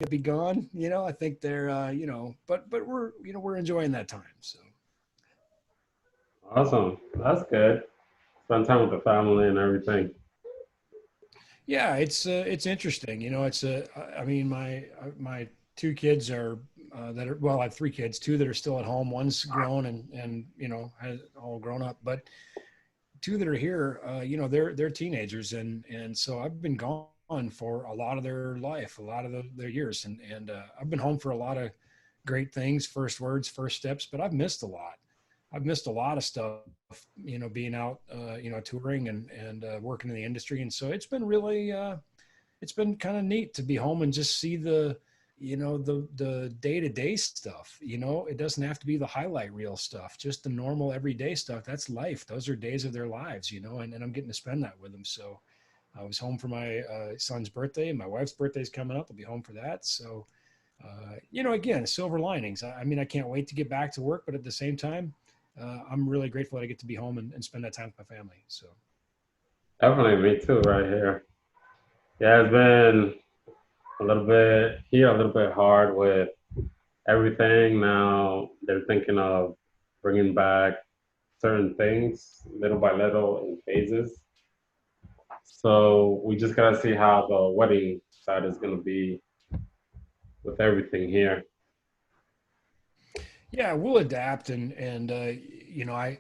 be gone. I think they're, but we're enjoying that time. So Awesome. That's good. Spend time with the family and everything. yeah, it's interesting. I mean, my two kids are that are well, I have three kids, two that are still at home. One's grown and has all grown up, but two that are here, they're teenagers, and so I've been gone for a lot of their life, a lot of their years, and I've been home for a lot of great things, first words, first steps, but I've missed a lot. I've missed a lot of stuff, being out, touring and working in the industry, and so it's been really, it's been kind of neat to be home and just see the day to day stuff. It doesn't have to be the highlight reel stuff, just the normal everyday stuff. That's life. Those are days of their lives, and I'm getting to spend that with them. So I was home for my son's birthday. My wife's birthday is coming up. I'll be home for that. So, again, silver linings. I mean, I can't wait to get back to work, but at the same time, I'm really grateful that I get to be home and spend that time with my family. So, Definitely me too, right here. Yeah, it's been a little bit here, a little bit hard with everything. Now they're thinking of bringing back certain things little by little in phases. So we just gotta see how the wedding side is gonna be with everything here. yeah, we'll adapt I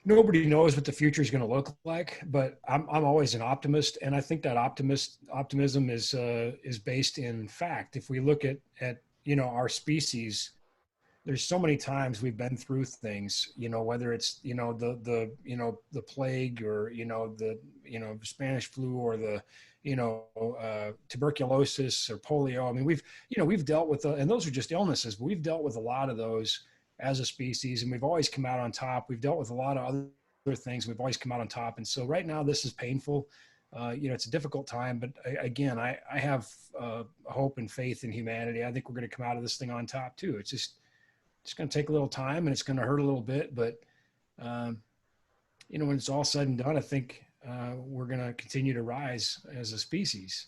nobody knows what the future is going to look like, but I'm always an optimist, and I think that optimism is based in fact. If we look at our species, there's so many times we've been through things, whether it's the plague, or the Spanish flu, or the tuberculosis or polio. I mean, we've dealt with and those are just illnesses, but we've dealt with a lot of those as a species, and we've always come out on top. We've dealt with a lot of other things. We've always come out on top, and so right now this is painful. It's a difficult time, but again, I have hope and faith in humanity. I think we're going to come out of this thing on top too. It's going to take a little time, and it's going to hurt a little bit, but um, when it's all said and done, I think we're going to continue to rise as a species.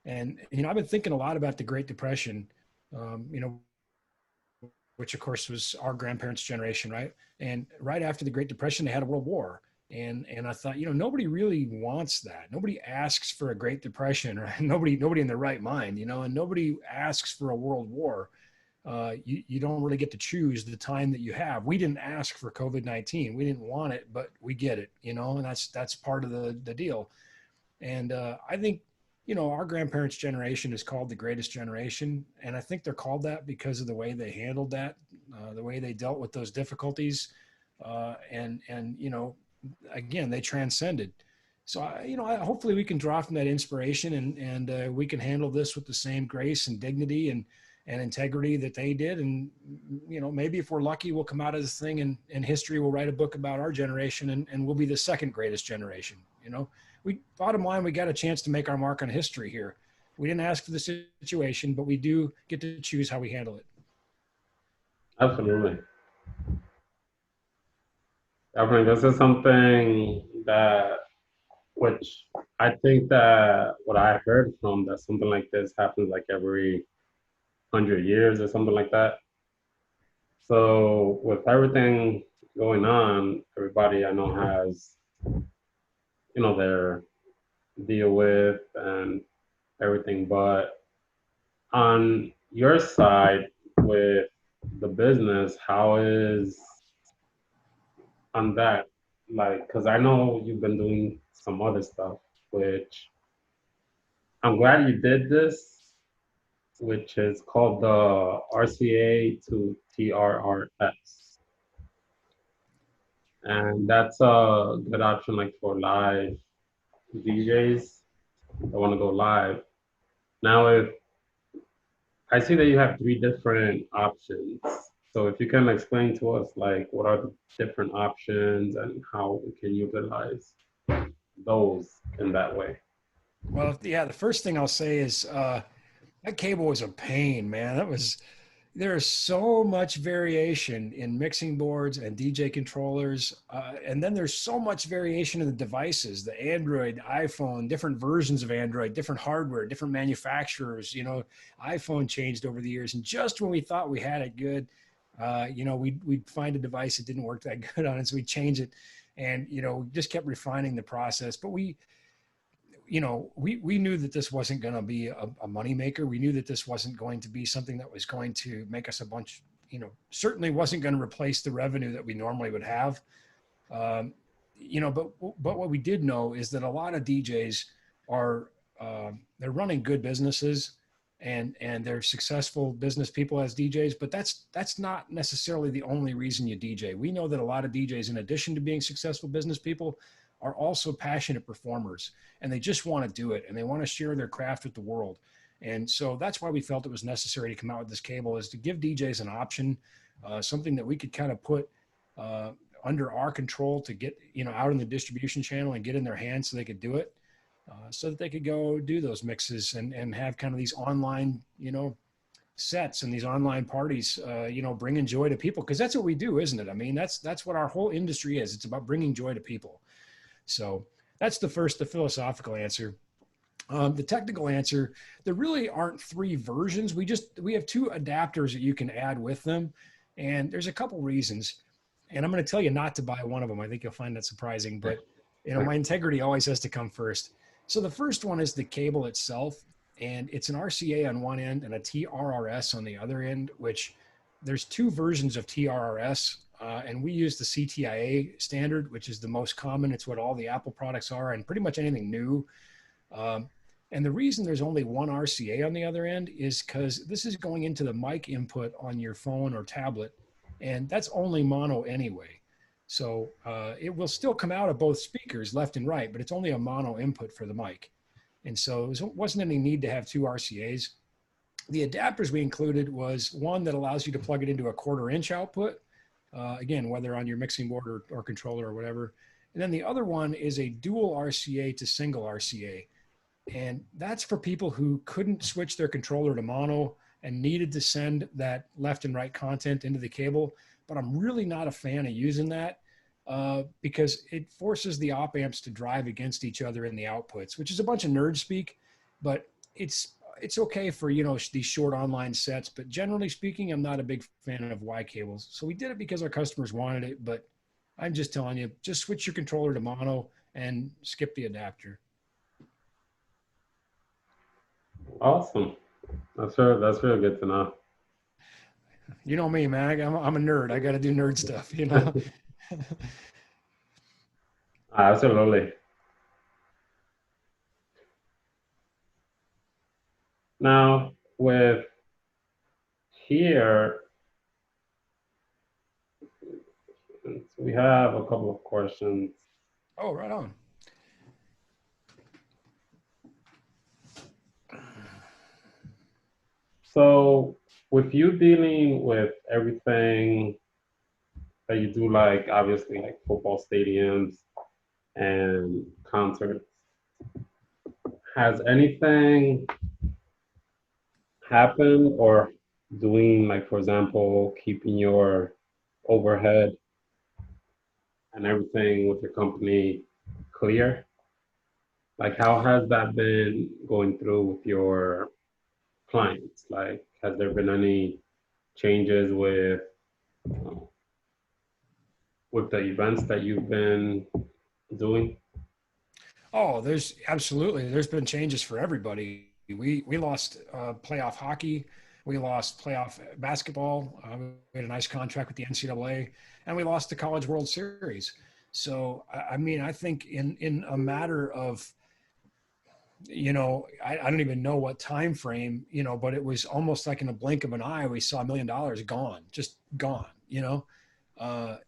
And I've been thinking a lot about the Great Depression, which of course was our grandparents' generation, right? And right after the Great Depression, they had a world war. And I thought, nobody really wants that. Nobody asks for a Great Depression, right? Nobody in their right mind, and nobody asks for a world war. You don't really get to choose the time that you have. We didn't ask for COVID-19. We didn't want it, but we get it, and that's part of the deal. And I think, our grandparents' generation is called the greatest generation. And I think they're called that because of the way they handled that, the way they dealt with those difficulties. And again, they transcended. So, hopefully we can draw from that inspiration, and we can handle this with the same grace and dignity and integrity that they did. And, maybe if we're lucky, we'll come out of this thing, and history will write a book about our generation, and we'll be the second greatest generation. Bottom line, we got a chance to make our mark on history here. We didn't ask for the situation, but we do get to choose how we handle it. Absolutely. Definitely. This is something that which I think that what I heard from that something like this happens like every 100 years or something like that. So with everything going on, everybody I know has, their deal with and everything. But on your side with the business, how is on that? Like, because I know you've been doing some other stuff, which I'm glad you did this, which is called the RCA to TRRS. And that's a good option like for live DJs that want to go live. Now, if I see that you have three different options, so if you can explain to us like what are the different options and how we can utilize those in that way. Well, yeah, the first thing I'll say is that cable was a pain, man. That was, There's so much variation in mixing boards and DJ controllers. And then there's so much variation in the devices, the Android, iPhone, different versions of Android, different hardware, different manufacturers. iPhone changed over the years. And just when we thought we had it good, we'd find a device that didn't work that good on it. So we change it. And, we just kept refining the process. But we knew that this wasn't going to be a moneymaker. We knew that this wasn't going to be something that was going to make us a bunch, certainly wasn't going to replace the revenue that we normally would have. But what we did know is that a lot of DJs are, they're running good businesses and they're successful business people as DJs, but that's not necessarily the only reason you DJ. We know that a lot of DJs, in addition to being successful business people, are also passionate performers, and they just want to do it and they want to share their craft with the world. And so that's why we felt it was necessary to come out with this cable, is to give DJs an option, something that we could kind of put under our control to get, out in the distribution channel and get in their hands so they could do it, so that they could go do those mixes and have kind of these online, sets and these online parties, bringing joy to people. Cause that's what we do, isn't it? I mean, that's what our whole industry is. It's about bringing joy to people. So that's the philosophical answer. The technical answer, there really aren't three versions. We have two adapters that you can add with them. And there's a couple reasons. And I'm going to tell you not to buy one of them. I think you'll find that surprising, but my integrity always has to come first. So the first one is the cable itself. And it's an RCA on one end and a TRRS on the other end, which there's two versions of TRRS. And we use the CTIA standard, which is the most common. It's what all the Apple products are and pretty much anything new. And the reason there's only one RCA on the other end is because this is going into the mic input on your phone or tablet. And that's only mono anyway. So it will still come out of both speakers, left and right, but it's only a mono input for the mic. And so there wasn't any need to have two RCAs. The adapters we included was one that allows you to plug it into a 1/4 inch output. Again, whether on your mixing board or controller or whatever. And then the other one is a dual RCA to single RCA. And that's for people who couldn't switch their controller to mono and needed to send that left and right content into the cable. But I'm really not a fan of using that because it forces the op amps to drive against each other in the outputs, which is a bunch of nerd speak, but it's okay for, these short online sets, but generally speaking, I'm not a big fan of Y cables. So we did it because our customers wanted it, but I'm just telling you, just switch your controller to mono and skip the adapter. Awesome. That's really good to know. You know me, man. I'm a nerd. I got to do nerd stuff, Absolutely. Now, with here, we have a couple of questions. Oh, right on. So, with you dealing with everything that you do, like obviously like football stadiums and concerts, has anything happened or doing, like, for example, keeping your overhead and everything with your company clear? Like, how has that been going through with your clients? Like, has there been any changes with the events that you've been doing? Oh, there's been changes for everybody. We lost playoff hockey. We lost playoff basketball. We had a nice contract with the NCAA, and we lost the College World Series. So, I mean, I think in a matter of, I don't even know what time frame, but it was almost like in a blink of an eye, we saw $1 million gone, just gone,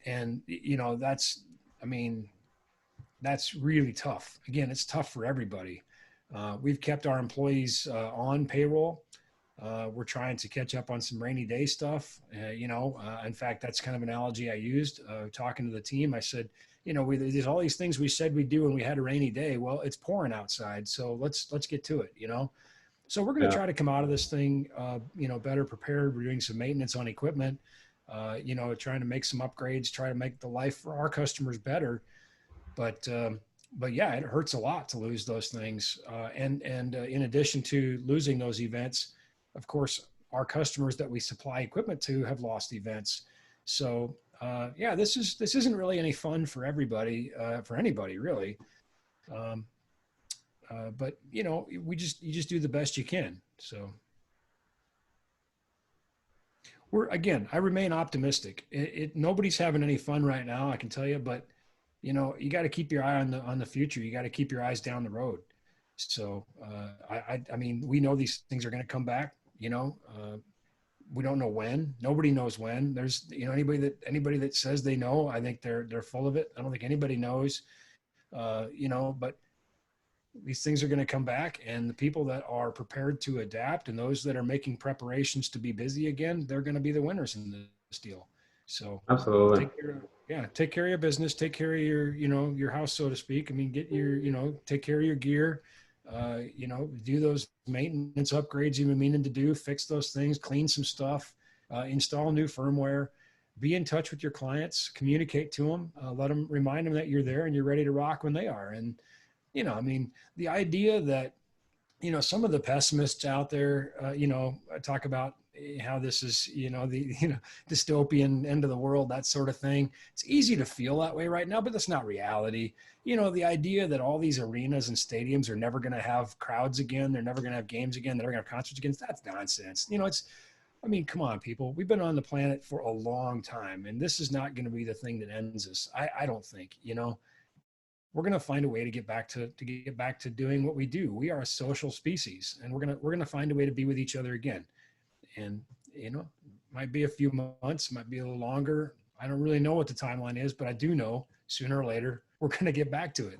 and, that's really tough. Again, it's tough for everybody. We've kept our employees on payroll. We're trying to catch up on some rainy day stuff. In fact, that's kind of an analogy I used talking to the team. I said, there's all these things we said we'd do when we had a rainy day. Well, it's pouring outside, so let's get to it. So we're going to Yeah, try to come out of this thing, better prepared. We're doing some maintenance on equipment, trying to make some upgrades, try to make the life for our customers better. But yeah, it hurts a lot to lose those things. And in addition to losing those events, of course, our customers that we supply equipment to have lost events. So yeah, this isn't really any fun for everybody, for anybody really. Um, but you just do the best you can. So I remain optimistic. Nobody's having any fun right now, I can tell you, but you got to keep your eye on the future. You got to keep your eyes down the road. So I mean, we know these things are going to come back. We don't know when. Nobody knows when. There's anybody that says they know, I think they're full of it. I don't think anybody knows. But these things are going to come back, and the people that are prepared to adapt and those that are making preparations to be busy again, they're going to be the winners in this deal. So absolutely. take care of your business, take care of your house, so to speak. I mean, get take care of your gear, do those maintenance upgrades you've been meaning to do, fix those things, clean some stuff, install new firmware, be in touch with your clients, communicate to them, remind them that you're there and you're ready to rock when they are. And, I mean, the idea that, some of the pessimists out there, talk about how this is, the, dystopian end of the world, that sort of thing. It's easy to feel that way right now, but that's not reality. The idea that all these arenas and stadiums are never going to have crowds again, they're never going to have games again, they're never going to have concerts again, that's nonsense. I mean, come on, people. We've been on the planet for a long time, and this is not going to be the thing that ends us. I don't think. We're going to find a way to get back to doing what we do. We are a social species, and we're gonna find a way to be with each other again. And might be a few months, might be a little longer. I don't really know what the timeline is, but I do know sooner or later we're going to get back to it.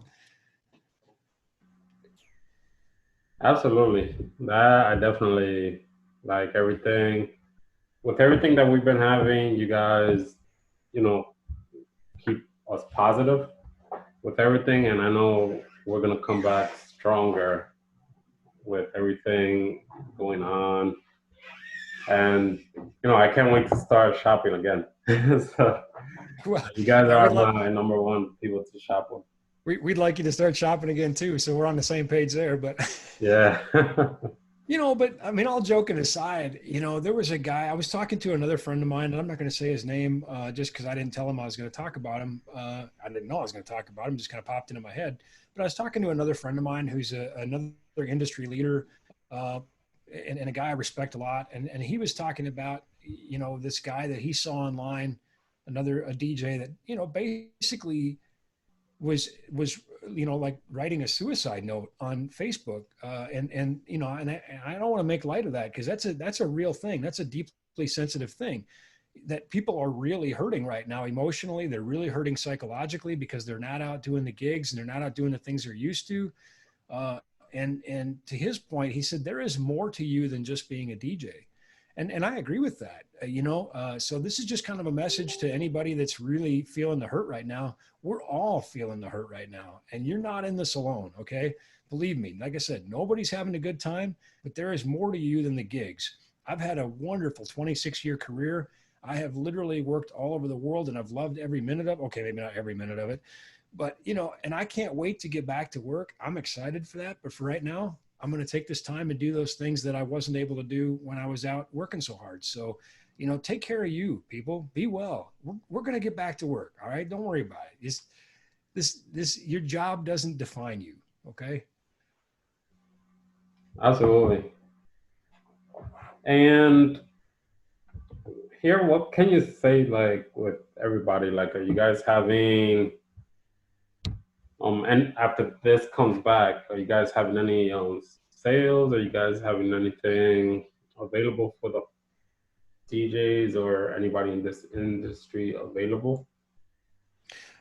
Absolutely. That I definitely like everything. With everything that we've been having, you guys, you know, keep us positive with everything. And I know we're going to come back stronger with everything going on. And, I can't wait to start shopping again. So Well, you guys yeah, are my number one people to shop with. we'd like you to start shopping again too. So we're on the same page there, but Yeah. but I mean, all joking aside, there was a guy I was talking to, another friend of mine, and I'm not going to say his name just because I didn't tell him I was going to talk about him. I didn't know I was going to talk about him; just kind of popped into my head. But I was talking to another friend of mine who's another industry leader, and a guy I respect a lot, and he was talking about this guy that he saw online, a DJ that basically was like writing a suicide note on Facebook, and I don't want to make light of that because that's a real thing. That's a deeply sensitive thing that people are really hurting right now emotionally. They're really hurting psychologically because they're not out doing the gigs and they're not out doing the things they're used to. And to his point, he said there is more to you than just being a DJ. And I agree with that, so this is just kind of a message to anybody that's really feeling the hurt right now. We're all feeling the hurt right now, and you're not in this alone. Okay. Believe me, like I said, nobody's having a good time, but there is more to you than the gigs. I've had a wonderful 26-year career. I have literally worked all over the world and I've loved every minute of, okay, maybe not every minute of it, but and I can't wait to get back to work. I'm excited for that. But for right now, I'm going to take this time and do those things that I wasn't able to do when I was out working so hard. So, take care of you, people. Be well. We're going to get back to work. All right. Don't worry about it. Your job doesn't define you. Okay. Absolutely. And here, what can you say, like, with everybody? Like, are you guys having, and after this comes back, are you guys having any sales? Are you guys having anything available for the DJs or anybody in this industry available?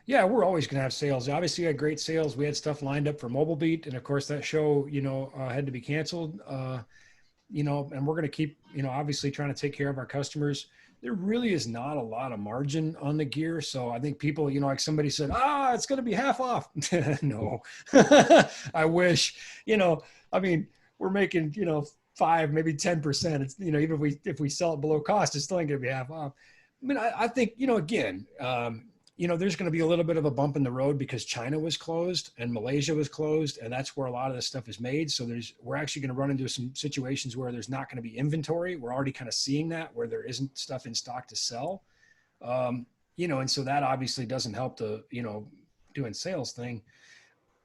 Yeah, we're always going to have sales. Obviously, we had great sales. We had stuff lined up for Mobile Beat, and of course, that show, had to be canceled. And we're going to keep, obviously trying to take care of our customers. There really is not a lot of margin on the gear. So I think people, like somebody said, it's going to be half off. No, I wish, I mean, we're making, 5, maybe 10%. It's, even if we sell it below cost, it's still ain't going to be half off. I mean, I think, again, there's going to be a little bit of a bump in the road because China was closed and Malaysia was closed, and that's where a lot of this stuff is made. So we're actually going to run into some situations where there's not going to be inventory. We're already kind of seeing that where there isn't stuff in stock to sell. And so that obviously doesn't help the, doing sales thing.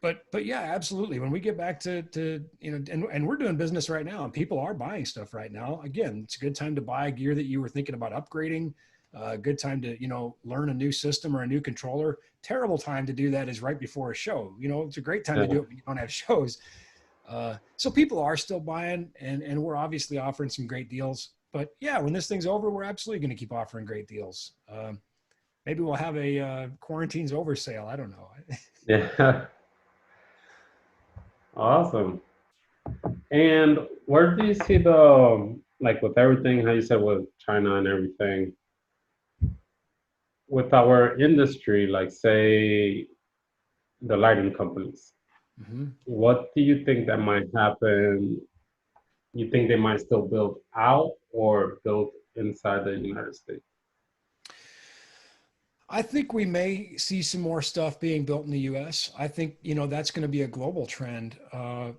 But yeah, absolutely. When we get back to and we're doing business right now and people are buying stuff right now. Again, it's a good time to buy gear that you were thinking about upgrading. Good time to, learn a new system or a new controller. Terrible time to do that is right before a show. It's a great time to do it when you don't have shows. So people are still buying and we're obviously offering some great deals. But yeah, when this thing's over, we're absolutely going to keep offering great deals. Maybe we'll have a quarantine's over sale. I don't know. Yeah. Awesome. And where do you see like with everything, how you said with China and everything, with our industry, like say the lighting companies, what do you think that might happen? You think they might still build out or build inside the United States? I think we may see some more stuff being built in the U.S. I think, that's going to be a global trend. I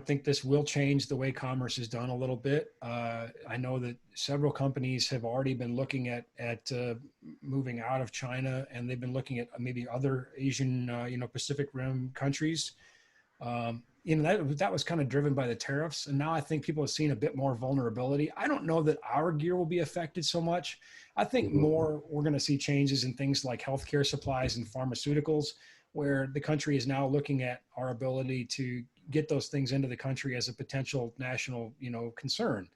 think this will change the way commerce is done a little bit. I know that several companies have already been looking at moving out of China, and they've been looking at maybe other Asian, Pacific Rim countries. That was kind of driven by the tariffs. And now I think people have seen a bit more vulnerability. I don't know that our gear will be affected so much. I think more we're going to see changes in things like healthcare supplies and pharmaceuticals, where the country is now looking at our ability to get those things into the country as a potential national, concern.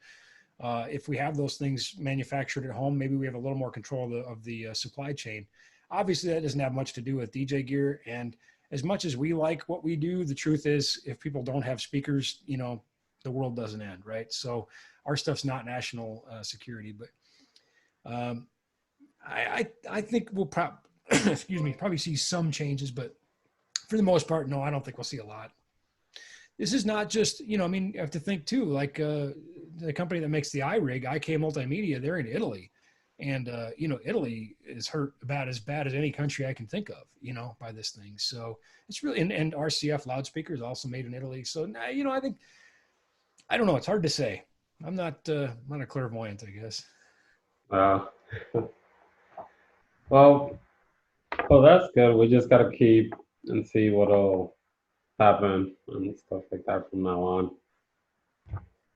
If we have those things manufactured at home, maybe we have a little more control of the supply chain. Obviously, that doesn't have much to do with DJ gear. And as much as we like what we do, the truth is, if people don't have speakers, the world doesn't end, right? So our stuff's not national security, but I think we'll probably see some changes, but for the most part, no, I don't think we'll see a lot. This is not just, you have to think too, like the company that makes the iRig, IK Multimedia, they're in Italy. And, Italy is hurt about as bad as any country I can think of, by this thing. So it's really, and RCF loudspeakers also made in Italy. So, I think, I don't know. It's hard to say. I'm not a clairvoyant, I guess. Well, that's good. We just gotta keep and see what'll happen and stuff like that from now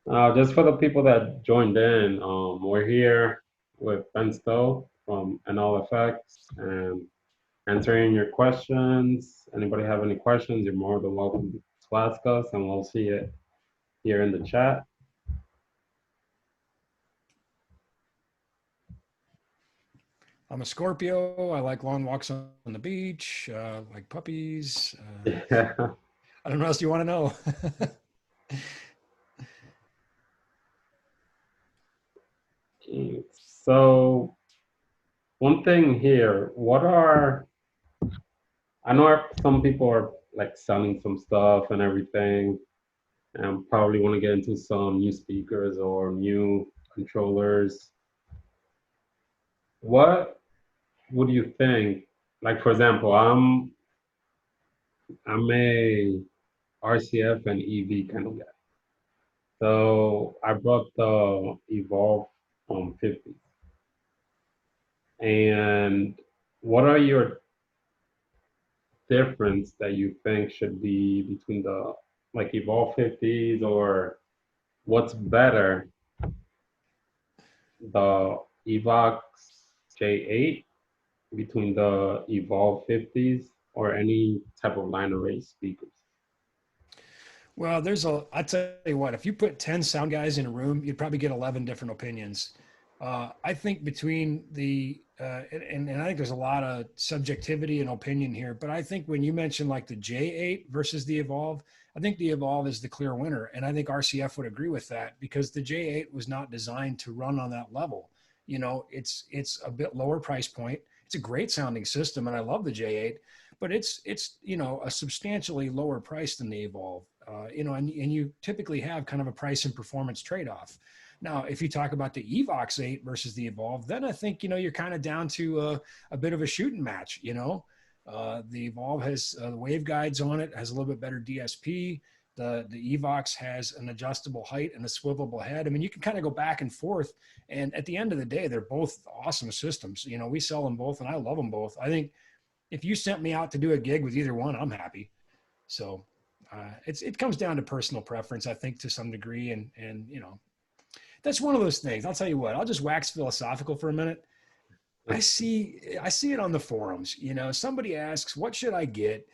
on. Just for the people that joined in, we're here with Ben Stowe from NLFX and answering your questions. Anybody have any questions, you're more than welcome to ask us, and we'll see it here in the chat. I'm a Scorpio. I like long walks on the beach. Like puppies. Yeah. I don't know what else you want to know. So one thing here, I know some people are like selling some stuff and everything, and probably want to get into some new speakers or new controllers. What would you think? Like for example, I'm a RCF and EV kind of guy. So I brought the Evolve 50. And what are your difference that you think should be between the like Evolve 50s, or what's better, the Evox J8 between the Evolve 50s or any type of line array speakers? Well, I tell you what, if you put 10 sound guys in a room, you'd probably get 11 different opinions. I think between and I think there's a lot of subjectivity and opinion here, but I think when you mention like the J8 versus the Evolve, I think the Evolve is the clear winner. And I think RCF would agree with that because the J8 was not designed to run on that level. It's a bit lower price point. It's a great sounding system and I love the J8, but it's a substantially lower price than the Evolve. and you typically have kind of a price and performance trade-off. Now, if you talk about the Evox 8 versus the Evolve, then I think, you're kind of down to a bit of a shooting match. The Evolve has the waveguides on it, has a little bit better DSP. The Evox has an adjustable height and a swivelable head. I mean, you can kind of go back and forth. And at the end of the day, they're both awesome systems. We sell them both and I love them both. I think if you sent me out to do a gig with either one, I'm happy. So it comes down to personal preference, I think, to some degree. And that's one of those things. I'll tell you what, I'll just wax philosophical for a minute. I see it on the forums. Somebody asks, what should I get?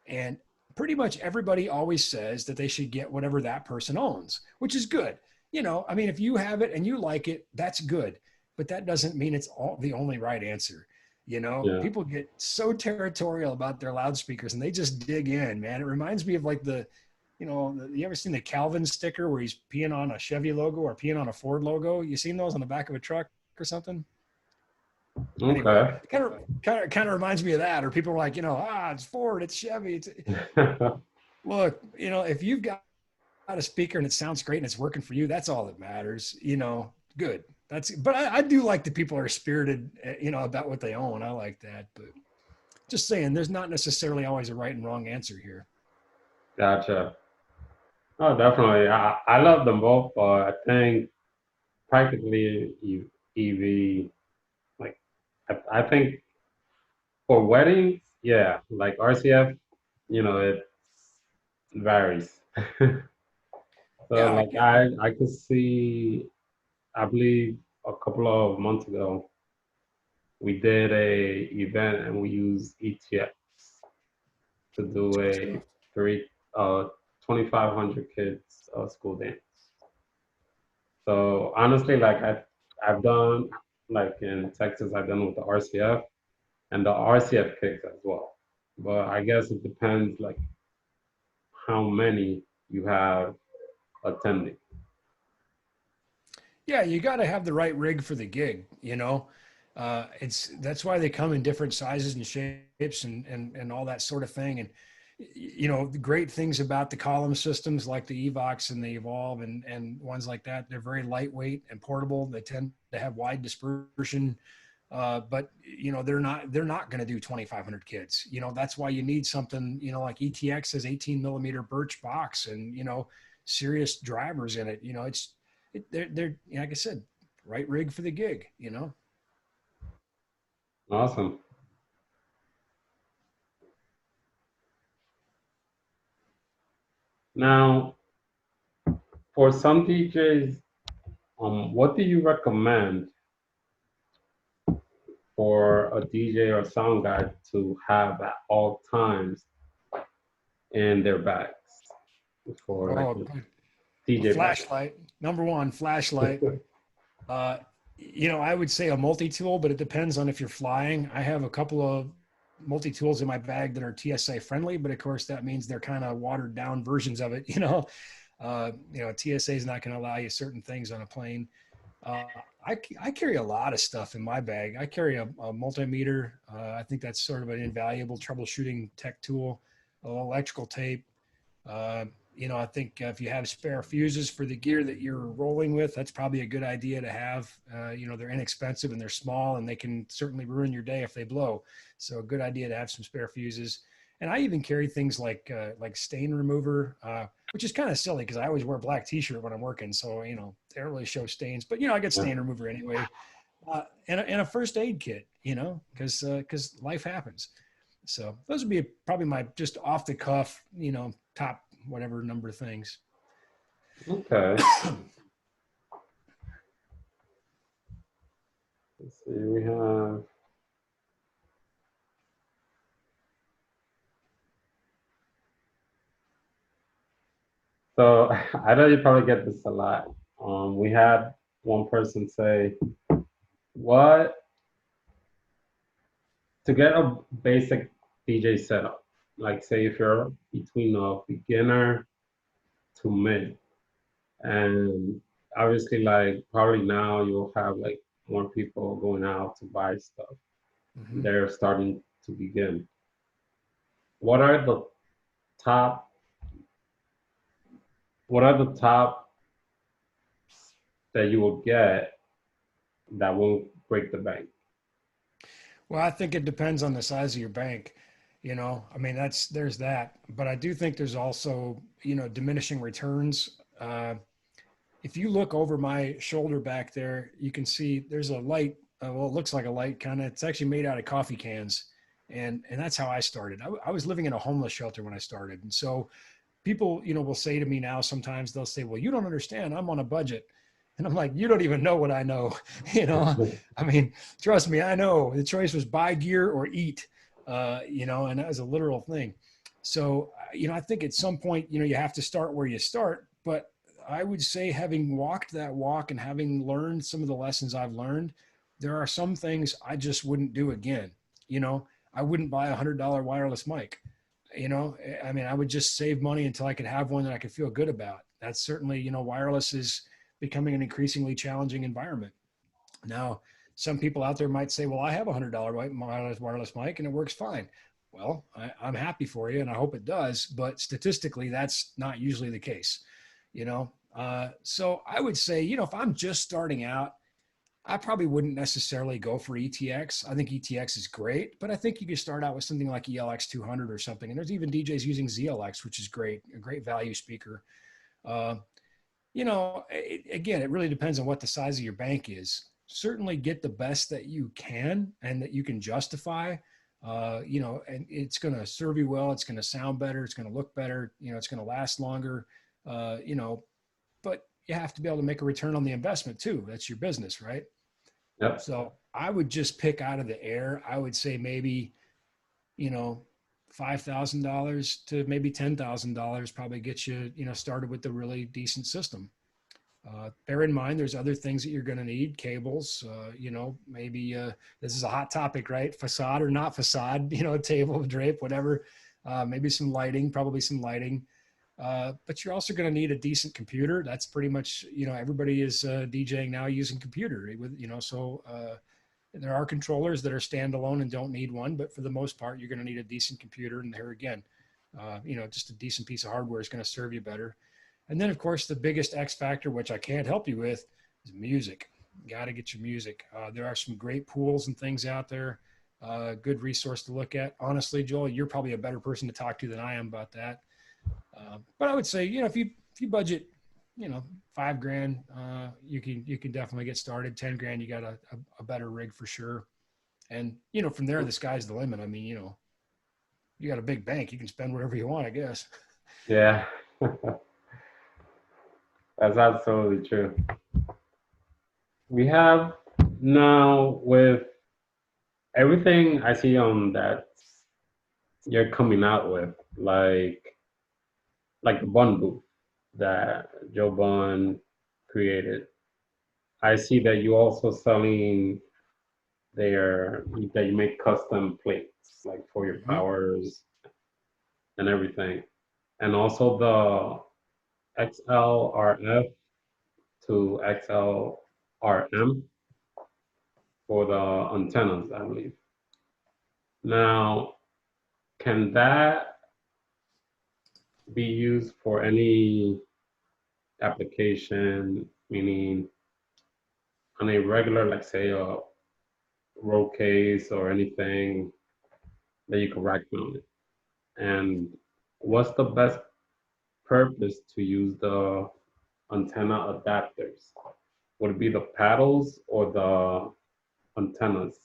And pretty much everybody always says that they should get whatever that person owns, which is good. I mean, if you have it and you like it, that's good. But that doesn't mean it's the only right answer. Yeah. People get so territorial about their loudspeakers and they just dig in, man. It reminds me of like you ever seen the Calvin sticker where he's peeing on a Chevy logo or peeing on a Ford logo? You seen those on the back of a truck or something? Okay. Anyway, kind of reminds me of that. Or people are like, it's Ford, it's Chevy. Look, if you've got a speaker and it sounds great and it's working for you, that's all that matters. Good. But I do like that people are spirited, about what they own. I like that. But just saying, there's not necessarily always a right and wrong answer here. Gotcha. Oh, definitely. I love them both, but I think practically EV, like, I think for weddings, yeah, like RCF, it varies. So Yeah. like I could see, I believe a couple of months ago, we did a event and we used ETX to do a three 2,500 kids school dance. So honestly, like I've done like in Texas, I've done with the RCF and the RCF kicks as well. But I guess it depends like how many you have attending. Yeah, you got to have the right rig for the gig. That's why they come in different sizes and shapes and all that sort of thing. And the great things about the column systems like the Evox and the Evolve and ones like that, they're very lightweight and portable. They tend to have wide dispersion, but they're not going to do 2,500 kids. That's why you need something like ETX has 18 millimeter birch box and serious drivers in it. They're like I said, right rig for the gig. Awesome. Now, for some DJs, what do you recommend for a DJ or sound guy to have at all times in their bags for like Oh, a a DJ bag? flashlight. Number one, flashlight. Uh, I would say a multi-tool, but it depends on if you're flying. I have a couple of multi-tools in my bag that are TSA friendly, but of course that means they're kind of watered down versions of it. TSA is not going to allow you certain things on a plane. Uh, I carry a lot of stuff in my bag. I carry a multimeter. I think that's sort of an invaluable troubleshooting tech tool, electrical tape. Uh, I think if you have spare fuses for the gear that you're rolling with, that's probably a good idea to have. They're inexpensive and they're small and they can certainly ruin your day if they blow. So a good idea to have some spare fuses. And I even carry things like stain remover, which is kind of silly because I always wear a black t-shirt when I'm working. So, they don't really show stains, but, I get stain remover anyway. And a first aid kit, because life happens. So those would be probably my just off the cuff, top whatever number of things. Okay. Let's see, we have. So I know you probably get this a lot. We had one person say, "What to get a basic DJ setup? Like, say if you're between a beginner to mid, and obviously, like probably now you'll have like more people going out to buy stuff. Mm-hmm. They're starting to begin. What are the top what are the top that you will get that won't break the bank? Well, I think it depends on the size of your bank. I mean, there's that, but I do think there's also, diminishing returns. If you look over my shoulder back there, you can see there's a light. Well, it looks like a light kind of. It's actually made out of coffee cans, and that's how I started. I was living in a homeless shelter when I started, and so people, will say to me now, sometimes they'll say, well, you don't understand, I'm on a budget. And I'm like, you don't even know what I know. I mean, trust me, I know the choice was buy gear or eat, and that was a literal thing. So, I think at some point, you have to start where you start. But I would say, having walked that walk and having learned some of the lessons I've learned, there are some things I just wouldn't do again. I wouldn't buy $100 wireless mic. I mean, I would just save money until I could have one that I could feel good about. That's certainly, wireless is becoming an increasingly challenging environment. Now, some people out there might say, well, I have $100 wireless mic and it works fine. Well, I'm happy for you and I hope it does, but statistically, that's not usually the case, so I would say, if I'm just starting out, I probably wouldn't necessarily go for ETX. I think ETX is great, but I think you could start out with something like ELX 200 or something. And there's even DJs using ZLX, which is great, a great value speaker. Uh, Again, it really depends on what the size of your bank is. Certainly get the best that you can and that you can justify. And it's going to serve you well. It's going to sound better. It's going to look better. It's going to last longer. But you have to be able to make a return on the investment too. That's your business, right? Yep. So I would just pick out of the air. I would say maybe, $5,000 to maybe $10,000 probably gets you, started with the really decent system. Bear in mind, there's other things that you're going to need, cables, maybe this is a hot topic, right? Facade or not facade, table, drape, whatever, maybe some lighting, probably some lighting. But you're also going to need a decent computer. That's pretty much, everybody is DJing now using computer with, there are controllers that are standalone and don't need one, but for the most part, you're going to need a decent computer. And there again, just a decent piece of hardware is going to serve you better. And then of course, the biggest X factor, which I can't help you with, is music. You got to get your music. There are some great pools and things out there. Good resource to look at. Honestly, Joel, you're probably a better person to talk to than I am about that. But I would say, if you budget, $5,000, you can definitely get started. 10 grand, you got a better rig for sure. And, from there, the sky's the limit. I mean, you got a big bank, you can spend whatever you want, I guess. Yeah. That's absolutely true. We have now with everything I see on that you're coming out with, like the Bun booth that Joe Bun created. I see that you also selling that you make custom plates like for your powers and everything. And also the XLRF to XLRM for the antennas, I believe. Now, can that be used for any application, meaning on a regular, like say a roll case or anything that you can rack mount it? And what's the best purpose to use the antenna adapters? Would it be the paddles or the antennas?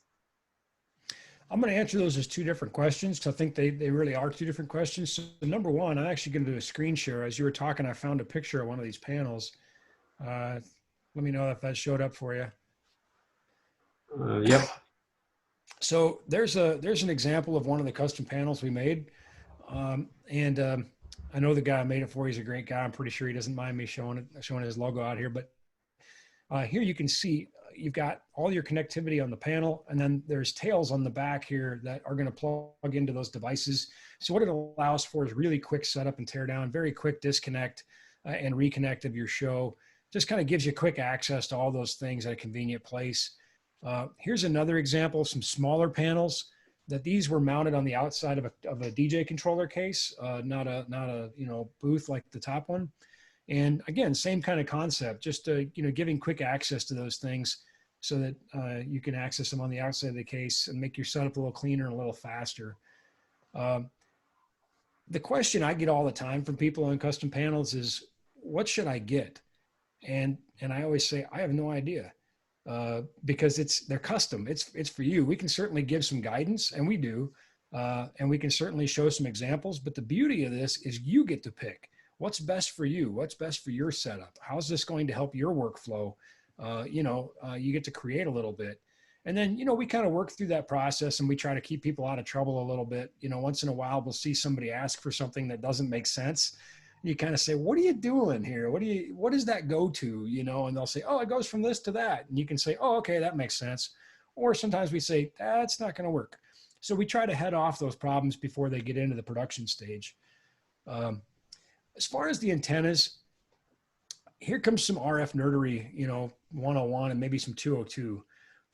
I'm going to answer those as two different questions because I think they really are two different questions. So number one, I'm actually going to do a screen share. As you were talking, I found a picture of one of these panels. Let me know if that showed up for you. Yep. So there's an example of one of the custom panels we made. I know the guy I made it for. He's a great guy. I'm pretty sure he doesn't mind me showing his logo out here. But here you can see you've got all your connectivity on the panel, and then there's tails on the back here that are going to plug into those devices. So what it allows for is really quick setup and tear down, very quick disconnect and reconnect of your show. Just kind of gives you quick access to all those things at a convenient place. Here's another example, some smaller panels that these were mounted on the outside of a DJ controller case, not a booth like the top one. And again, same kind of concept, just giving quick access to those things so that you can access them on the outside of the case and make your setup a little cleaner and a little faster. The question I get all the time from people on custom panels is, what should I get? And I always say, I have no idea, because they're custom. It's for you. We can certainly give some guidance, and we do, and we can certainly show some examples. But the beauty of this is you get to pick what's best for you, what's best for your setup. How's this going to help your workflow? You get to create a little bit. And then, we kind of work through that process, and we try to keep people out of trouble a little bit. Once in a while, we'll see somebody ask for something that doesn't make sense. You kind of say, what are you doing here? What does that go to? And they'll say, oh, it goes from this to that. And you can say, oh, okay, that makes sense. Or sometimes we say, that's not going to work. So we try to head off those problems before they get into the production stage. As far as the antennas, here comes some RF nerdery, 101 and maybe some 202.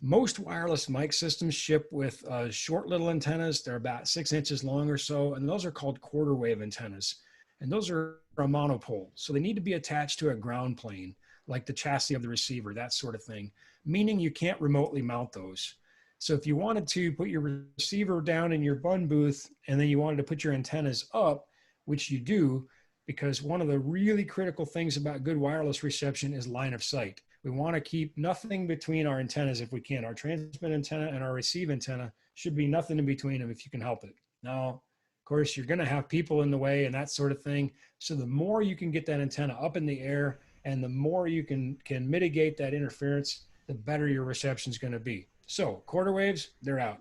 Most wireless mic systems ship with short little antennas. They're about 6 inches long or so, and those are called quarter wave antennas. And those are a monopole. So they need to be attached to a ground plane, like the chassis of the receiver, that sort of thing, meaning you can't remotely mount those. So if you wanted to put your receiver down in your bun booth and then you wanted to put your antennas up, which you do, because one of the really critical things about good wireless reception is line of sight. We want to keep nothing between our antennas if we can. Our transmit antenna and our receive antenna should be nothing in between them if you can help it. Now, of course, you're going to have people in the way and that sort of thing. So the more you can get that antenna up in the air and the more you can mitigate that interference, the better your reception is going to be. So quarter waves, they're out.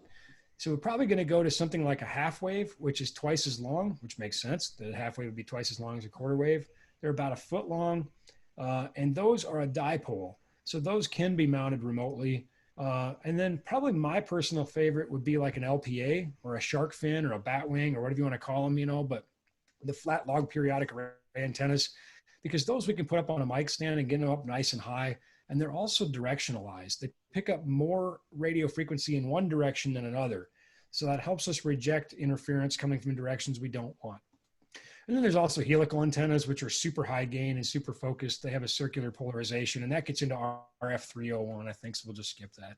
So we're probably going to go to something like a half wave, which is twice as long, which makes sense. The half wave would be twice as long as a quarter wave. They're about a foot long, and those are a dipole. So those can be mounted remotely. And then probably my personal favorite would be like an LPA or a shark fin or a bat wing or whatever you want to call them, but the flat log periodic array antennas, because those we can put up on a mic stand and get them up nice and high. And they're also directionalized. They pick up more radio frequency in one direction than another. So that helps us reject interference coming from directions we don't want. And then there's also helical antennas, which are super high gain and super focused. They have a circular polarization, and that gets into RF 301, I think, so we'll just skip that.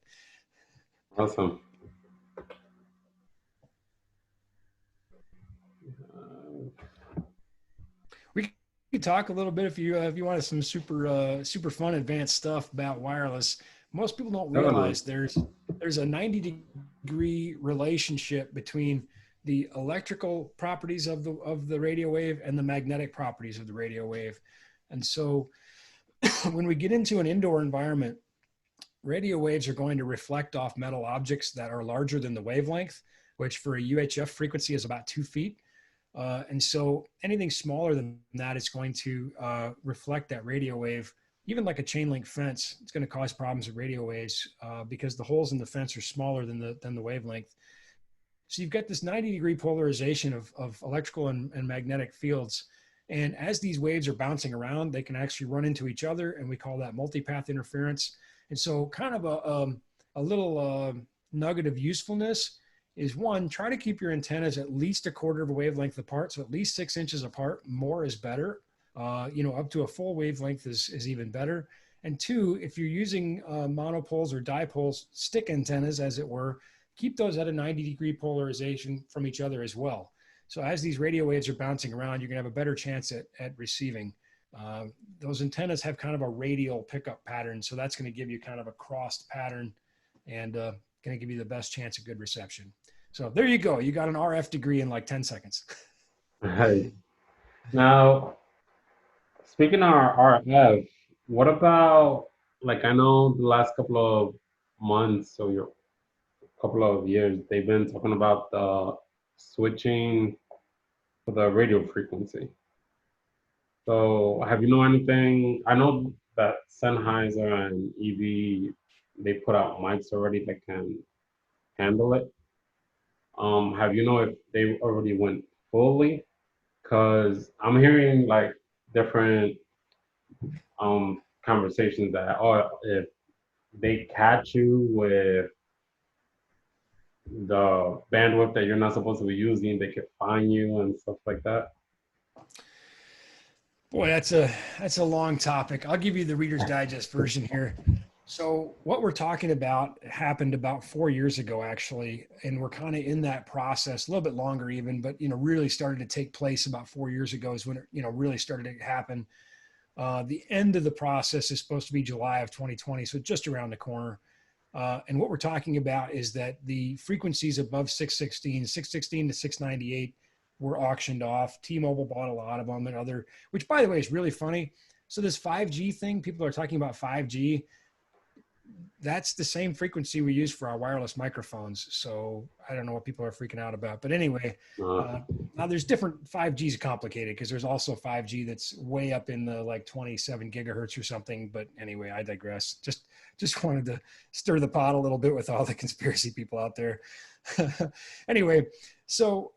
Awesome. We could talk a little bit if you wanted some super fun advanced stuff about wireless. Most people don't realize there's a 90-degree relationship between the electrical properties of the radio wave and the magnetic properties of the radio wave. And so when we get into an indoor environment, radio waves are going to reflect off metal objects that are larger than the wavelength, which for a UHF frequency is about 2 feet. And so anything smaller than that is going to reflect that radio wave. Even like a chain link fence, it's going to cause problems with radio waves because the holes in the fence are smaller than the wavelength. So you've got this 90-degree polarization of electrical and magnetic fields. And as these waves are bouncing around, they can actually run into each other, and we call that multipath interference. And so kind of a little nugget of usefulness is, one, try to keep your antennas at least a quarter of a wavelength apart, so at least 6 inches apart. More is better. Up to a full wavelength is even better. And two, if you're using monopoles or dipoles, stick antennas, as it were, keep those at a 90-degree polarization from each other as well. So as these radio waves are bouncing around, you're going to have a better chance at receiving. Those antennas have kind of a radial pickup pattern, so that's going to give you kind of a crossed pattern and going to give you the best chance of good reception. So there you go. You got an RF degree in like 10 seconds. Right. Now, speaking of RF, what about, like, I know the last couple of months or your couple of years, they've been talking about the switching for the radio frequency. So have you know anything? I know that Sennheiser and EV, they put out mics already that can handle it. Have you know if they already went fully? Because I'm hearing like different conversations that, oh, if they catch you with the bandwidth that you're not supposed to be using, they could fine you and stuff like that. Boy, that's a long topic. I'll give you the Reader's Digest version here. So what we're talking about happened about 4 years ago, actually, and we're kind of in that process a little bit longer even, but really started to take place about 4 years ago is when it really started to happen. The end of the process is supposed to be July of 2020, so just around the corner. And what we're talking about is that the frequencies above 616 to 698 were auctioned off. T-Mobile bought a lot of them and other, which by the way is really funny. So this 5G thing, people are talking about 5G. That's the same frequency we use for our wireless microphones. So I don't know what people are freaking out about. But anyway, Uh, uh, now there's different 5G is complicated because there's also 5G that's way up in the like 27 gigahertz or something. But anyway, I digress. Just wanted to stir the pot a little bit with all the conspiracy people out there. Anyway, so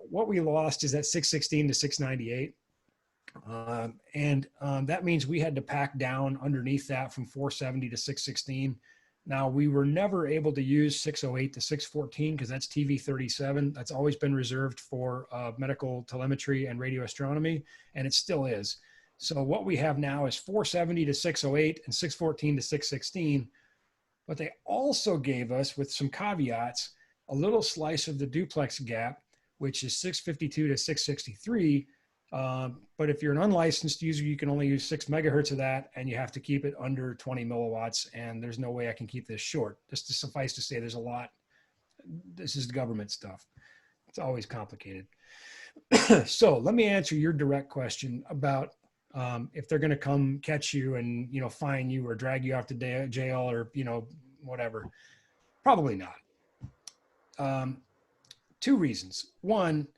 what we lost is that 616 to 698. That means we had to pack down underneath that from 470 to 616. Now, we were never able to use 608 to 614 because that's TV37. That's always been reserved for medical telemetry and radio astronomy, and it still is. So what we have now is 470 to 608 and 614 to 616. But they also gave us, with some caveats, a little slice of the duplex gap, which is 652 to 663. But if you're an unlicensed user, you can only use 6 megahertz of that, and you have to keep it under 20 milliwatts. And there's no way I can keep this short. Just to suffice to say, there's a lot. This is government stuff. It's always complicated. So let me answer your direct question about if they're going to come catch you and fine you or drag you off to jail or whatever. Probably not. Two reasons. One,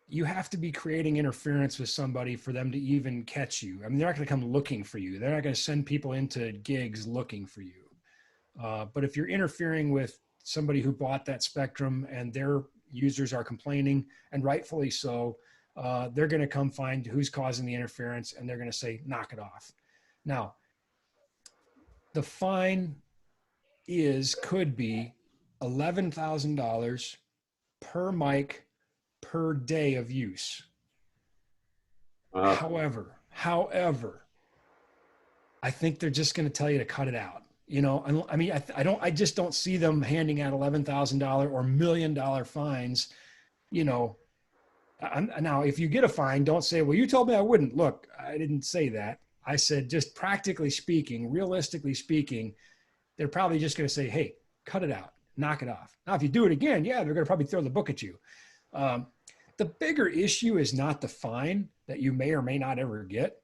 you have to be creating interference with somebody for them to even catch you. I mean, they're not going to come looking for you. They're not going to send people into gigs looking for you. But if you're interfering with somebody who bought that spectrum and their users are complaining, and rightfully so, they're going to come find who's causing the interference and they're going to say, knock it off. Now, the fine could be $11,000 per mic per day of use. uh, However, I think they're just going to tell you to cut it out. I mean, I just don't see them handing out $11,000 or $1 million fines. Now, if you get a fine, don't say, well, you told me I wouldn't. Look, I didn't say that. I said, just practically speaking, realistically speaking, they're probably just going to say, hey, cut it out, knock it off. Now, if you do it again, yeah, they're going to probably throw the book at you. The bigger issue is not the fine that you may or may not ever get.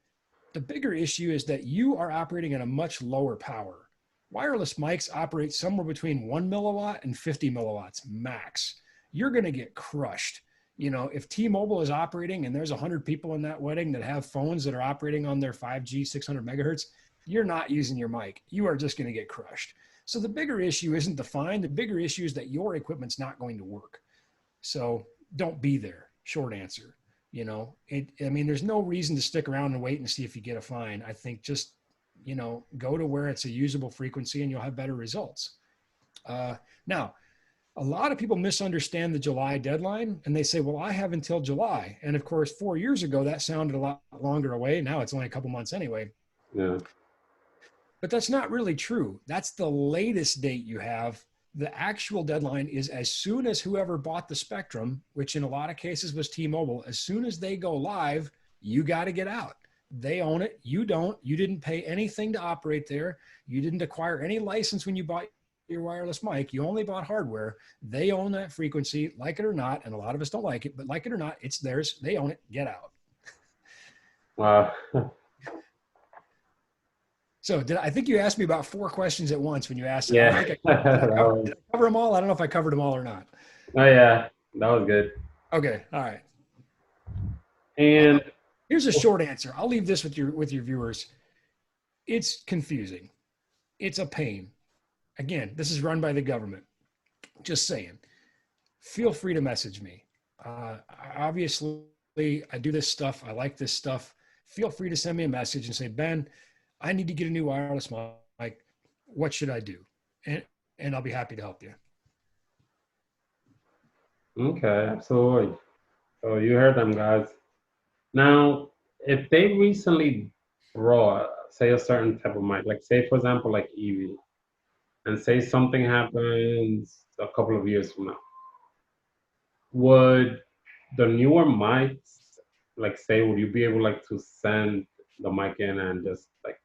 The bigger issue is that you are operating at a much lower power. Wireless mics operate somewhere between 1 milliwatt and 50 milliwatts max. You're going to get crushed. If T-Mobile is operating and there's 100 people in that wedding that have phones that are operating on their 5G 600 megahertz, you're not using your mic. You are just going to get crushed. So the bigger issue isn't the fine. The bigger issue is that your equipment's not going to work. So don't be there. Short answer. I mean, there's no reason to stick around and wait and see if you get a fine. I think just, go to where it's a usable frequency and you'll have better results. Now, a lot of people misunderstand the July deadline and they say, well, I have until July. And of course, 4 years ago, that sounded a lot longer away. Now it's only a couple months anyway. yeah. But that's not really true. That's the latest date you have. The actual deadline is as soon as whoever bought the spectrum, which in a lot of cases was T-Mobile, as soon as they go live, you got to get out. They own it. You don't. You didn't pay anything to operate there. You didn't acquire any license when you bought your wireless mic. You only bought hardware. They own that frequency, like it or not. And a lot of us don't like it, but like it or not, it's theirs. They own it. Get out. Wow. So I think you asked me about 4 questions at once when you asked it. I Yeah. don't think That was, did I cover them all? I don't know if I covered them all or not. oh yeah, that was good. Okay. All right. And Here's a short answer. I'll leave this with your viewers. It's confusing. It's a pain. Again, this is run by the government. Just saying. Feel free to message me. Obviously, I do this stuff. I like this stuff. Feel free to send me a message and say, Ben, I need to get a new wireless mic. What should I do? And I'll be happy to help you. okay, absolutely. So you heard them, guys. Now, if they recently brought, say, a certain type of mic, like say for example, like Evie, and say something happens a couple of years from now, would the newer mics, like say, would you be able like to send the mic in and just like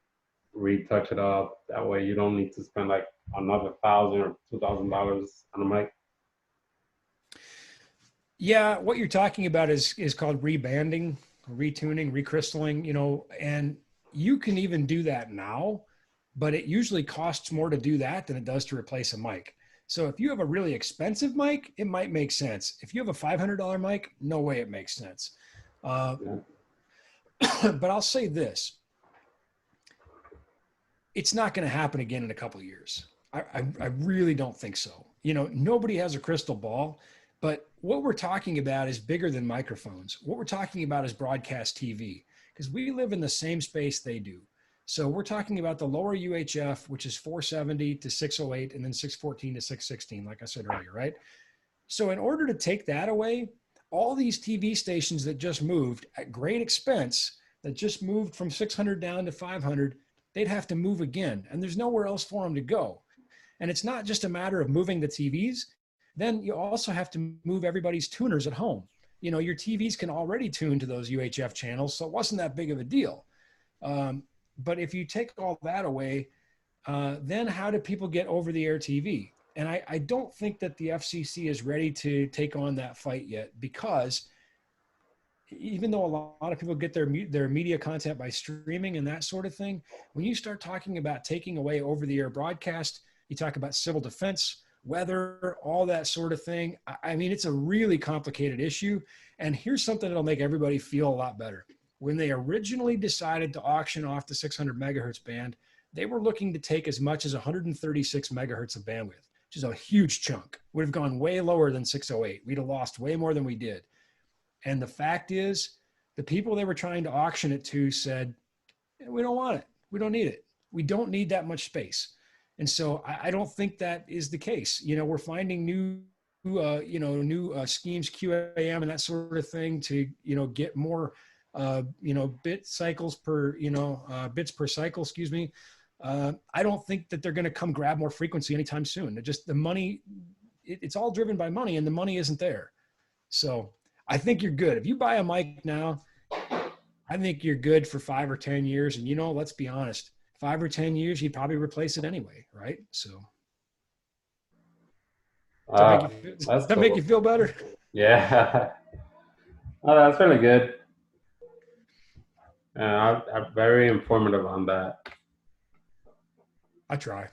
retouch it up? That way you don't need to spend like another $1,000 or $2,000 on a mic. Yeah, what you're talking about is called rebanding, retuning, recrystalling, and you can even do that now, but it usually costs more to do that than it does to replace a mic. So if you have a really expensive mic, it might make sense. If you have a $500 mic, no way it makes sense. Uh, Yeah. but I'll say this, it's not going to happen again in a couple of years. I really don't think so. Nobody has a crystal ball, but what we're talking about is bigger than microphones. What we're talking about is broadcast TV, because we live in the same space they do. So we're talking about the lower UHF, which is 470 to 608, and then 614 to 616, like I said earlier, right? So in order to take that away, all these TV stations that just moved at great expense, that just moved from 600 down to 500, they'd have to move again. And there's nowhere else for them to go. And it's not just a matter of moving the TVs. Then you also have to move everybody's tuners at home. Your TVs can already tune to those UHF channels, so it wasn't that big of a deal. But if you take all that away, then how do people get over-the-air TV? And I don't think that the FCC is ready to take on that fight yet, because even though a lot of people get their media content by streaming and that sort of thing, when you start talking about taking away over-the-air broadcast, you talk about civil defense, weather, all that sort of thing. I mean, it's a really complicated issue. And here's something that'll make everybody feel a lot better. When they originally decided to auction off the 600 megahertz band, they were looking to take as much as 136 megahertz of bandwidth, which is a huge chunk. Would have gone way lower than 608. We'd have lost way more than we did. And the fact is, the people they were trying to auction it to said, we don't want it. We don't need it. We don't need that much space. And so I don't think that is the case. We're finding new schemes, QAM and that sort of thing to, get more, bit cycles per, bits per cycle, excuse me. I don't think that they're going to come grab more frequency anytime soon. The money, it's all driven by money, and the money isn't there. So I think you're good. If you buy a mic now, I think you're good for 5 or 10 years. And, let's be honest, 5 or 10 years, you'd probably replace it anyway, right? So does That's that make cool. you feel better? Yeah. Oh, that's really good. I'm very informative on that. I try.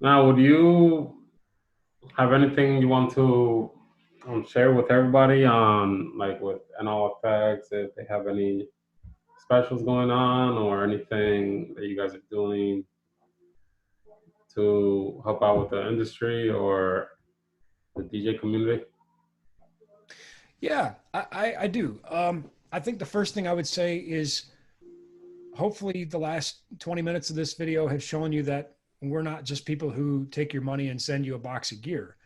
Now, would you have anything you want to share with everybody on, like, with NL Effects, if they have any specials going on or anything that you guys are doing to help out with the industry or the DJ community? Yeah, I do. I think the first thing I would say is, hopefully the last 20 minutes of this video have shown you that we're not just people who take your money and send you a box of gear.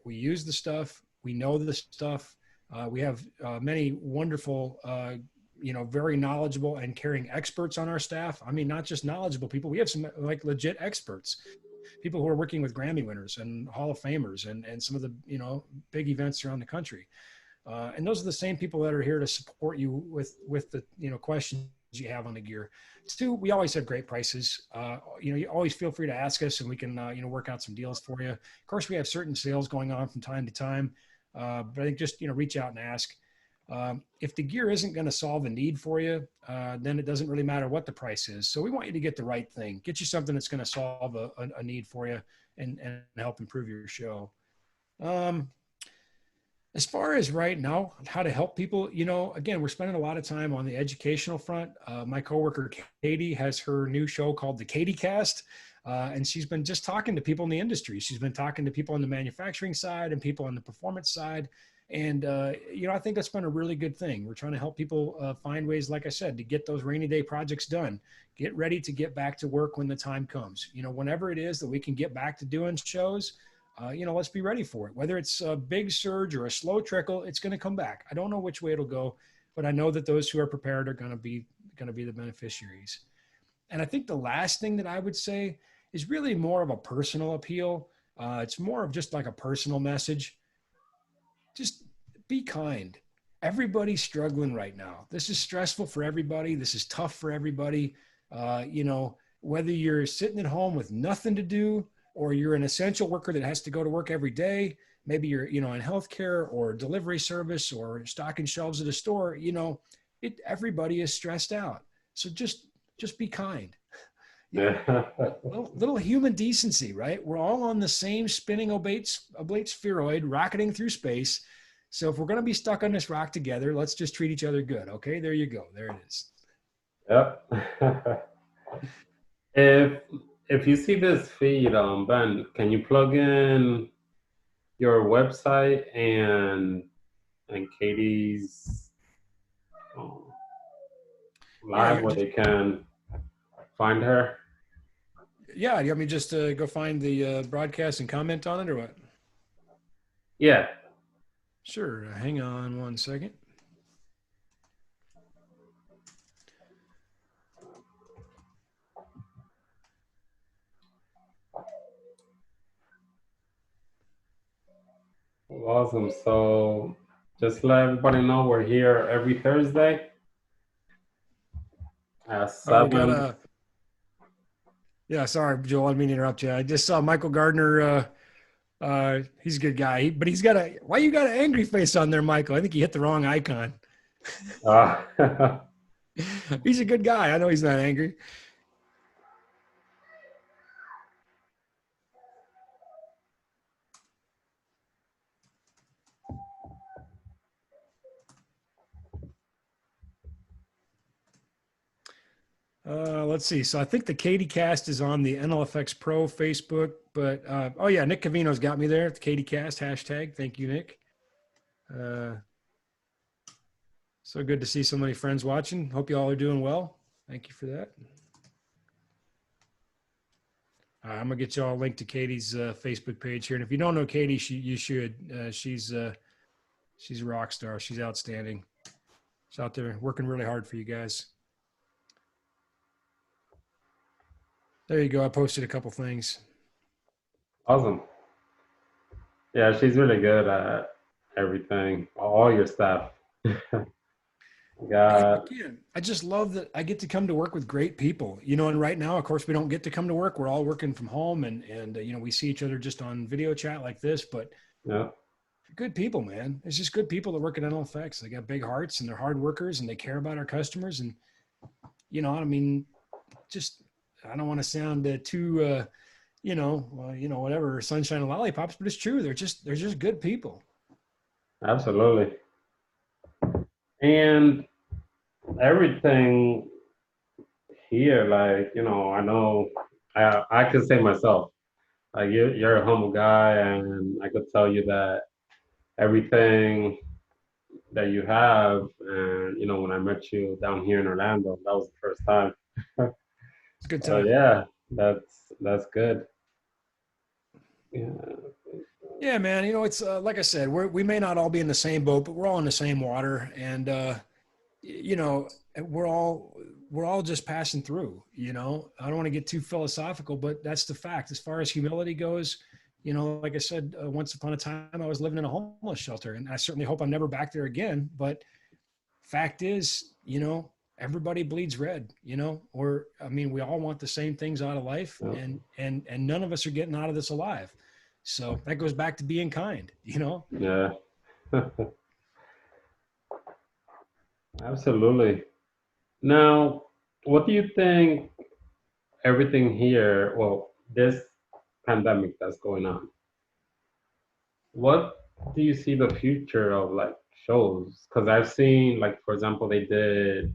We use the stuff, we know the stuff. We have many wonderful, very knowledgeable and caring experts on our staff. I mean, not just knowledgeable people. We have some like legit experts, people who are working with Grammy winners and Hall of Famers and some of the, big events around the country. And those are the same people that are here to support you with the, questions you have on the gear. Two, we always have great prices. You always feel free to ask us and we can, work out some deals for you. Of course, we have certain sales going on from time to time. But I think just, reach out and ask. If the gear isn't going to solve a need for you, then it doesn't really matter what the price is. So we want you to get the right thing, get you something that's going to solve a need for you and help improve your show. As far as right now, how to help people, again, we're spending a lot of time on the educational front. My coworker, Katie, has her new show called the Katie Cast. And she's been just talking to people in the industry. She's been talking to people on the manufacturing side and people on the performance side. And, I think that's been a really good thing. We're trying to help people find ways, like I said, to get those rainy day projects done, get ready to get back to work when the time comes. Whenever it is that we can get back to doing shows, let's be ready for it. Whether it's a big surge or a slow trickle, it's going to come back. I don't know which way it'll go, but I know that those who are prepared are going to be the beneficiaries. And I think the last thing that I would say is really more of a personal appeal. It's more of just like a personal message. Just be kind. Everybody's struggling right now. This is stressful for everybody. This is tough for everybody. Whether you're sitting at home with nothing to do or you're an essential worker that has to go to work every day, maybe you're, in healthcare or delivery service or stocking shelves at a store, everybody is stressed out. So just be kind. Yeah. Little human decency, right? We're all on the same spinning oblate spheroid rocketing through space. So if we're going to be stuck on this rock together, let's just treat each other good. Okay, there you go. There it is. Yep. If if you see this feed, Ben, can you plug in your website and Katie's um, Yeah, live where they can find her? yeah. You want me just to go find the broadcast and comment on it, or what? Yeah. Sure. Hang on one second. Awesome. So just let everybody know we're here every Thursday at Oh, we got 7. a. Yeah, sorry, Joel. I didn't mean to interrupt you. I just saw Michael Gardner. He's a good guy, but he's got a. Why you got an angry face on there, Michael? I think you hit the wrong icon. Uh, He's a good guy. I know he's not angry. Let's see. So I think the Katie Cast is on the NLFX Pro Facebook, but oh yeah, Nick Cavino's got me there. The Katie Cast hashtag. Thank you, Nick. Uh, so good to see so many friends watching. Hope you all are doing well. Thank you for that. I'm gonna get you all a link to Katie's Facebook page here, and if you don't know Katie, you should. She's a rock star. She's outstanding. She's out there working really hard for you guys. There you go. I posted a couple things. awesome. Yeah, she's really good at everything, all your stuff. Got Again, I just love that I get to come to work with great people, and right now, of course, we don't get to come to work. We're all working from home and we see each other just on video chat like this, but yeah, good people, man. It's just good people that work at NLFX. They got big hearts and they're hard workers and they care about our customers. And, I mean, just, I don't want to sound too, whatever, sunshine and lollipops, but it's true. They're just good people. absolutely. And everything here, like, I know I could say myself, like you're a humble guy, and I could tell you that everything that you have, and when I met you down here in Orlando, that was the first time. It's a good So time. yeah, that's good. Yeah, Yeah, man. It's like I said, we may not all be in the same boat, but we're all in the same water, and you know, we're all just passing through. I don't want to get too philosophical, but that's the fact. As far as humility goes, like I said, once upon a time, I was living in a homeless shelter, and I certainly hope I'm never back there again. But fact is, everybody bleeds red. Or I mean, we all want the same things out of life, yeah, and none of us are getting out of this alive. So that goes back to being kind. yeah. Absolutely. Now, what do you think everything here, well, this pandemic that's going on, what do you see the future of like shows? Because I've seen, like, for example, they did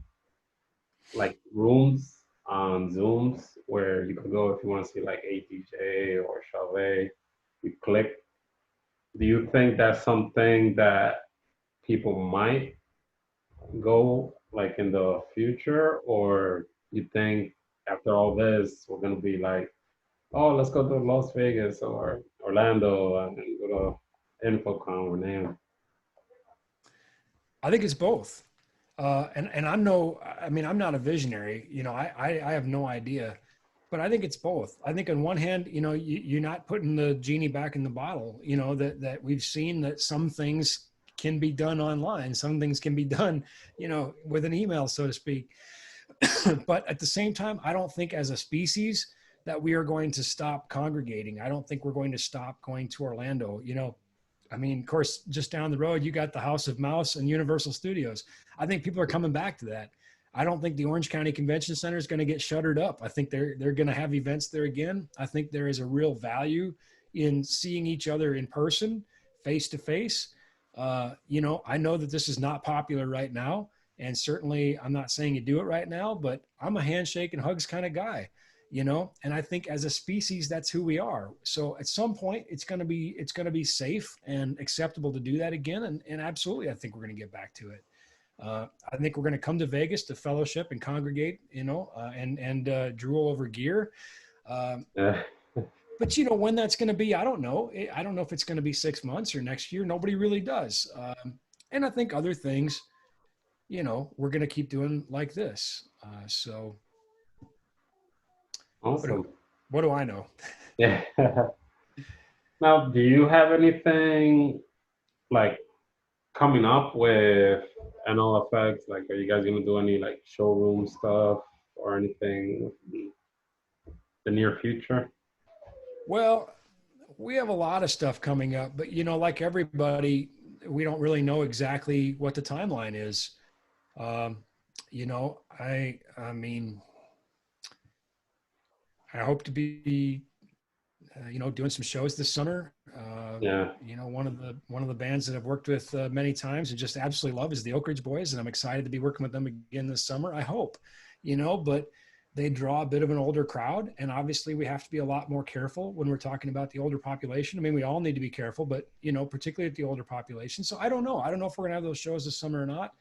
like rooms on Zooms where you could go if you want to see like a DJ or Chauvet, you click. Do you think that's something that people might go like in the future, or you think after all this we're gonna be like, oh, let's go to Las Vegas or Orlando and go to InfoCom or NAM? I think it's both. And I mean, I'm not a visionary, you know, I have no idea, but I think it's both. I think on one hand, you know, you're not putting the genie back in the bottle, you know, that we've seen that some things can be done online. Some things can be done, you know, with an email, so to speak. But at the same time, I don't think as a species that we are going to stop congregating. I don't think we're going to stop going to Orlando. You know, I mean, of course, just down the road, you got the House of Mouse and Universal Studios. I think people are coming back to that. I don't think the Orange County Convention Center is going to get shuttered up. I think they're going to have events there again. I think there is a real value in seeing each other in person, face to face. You know, I know that this is not popular right now, and certainly I'm not saying you do it right now, but I'm a handshake and hugs kind of guy, you know, and I think as a species, that's who we are. So at some point it's going to be safe and acceptable to do that again. And absolutely, I think we're going to get back to it. I think we're going to come to Vegas to fellowship and congregate, you know, and drool over gear. Yeah. But you know, when that's going to be, I don't know. I don't know if it's going to be 6 months or next year. Nobody really does. And I think other things, you know, we're going to keep doing like this. So Awesome. what do I know? Yeah. Now, do you have anything like coming up with NLFX? Like, are you guys gonna do any like showroom stuff or anything in the near future? Well, we have a lot of stuff coming up, but you know, like everybody, we don't really know exactly what the timeline is. Um, you know, I mean, I hope to be, you know, doing some shows this summer. Yeah. You know, one of the bands that I've worked with many times and just absolutely love is the Oakridge Boys, and I'm excited to be working with them again this summer. I hope, you know, but they draw a bit of an older crowd, and obviously we have to be a lot more careful when we're talking about the older population. I mean, we all need to be careful, but you know, particularly at the older population. So I don't know. I don't know if we're gonna have those shows this summer or not.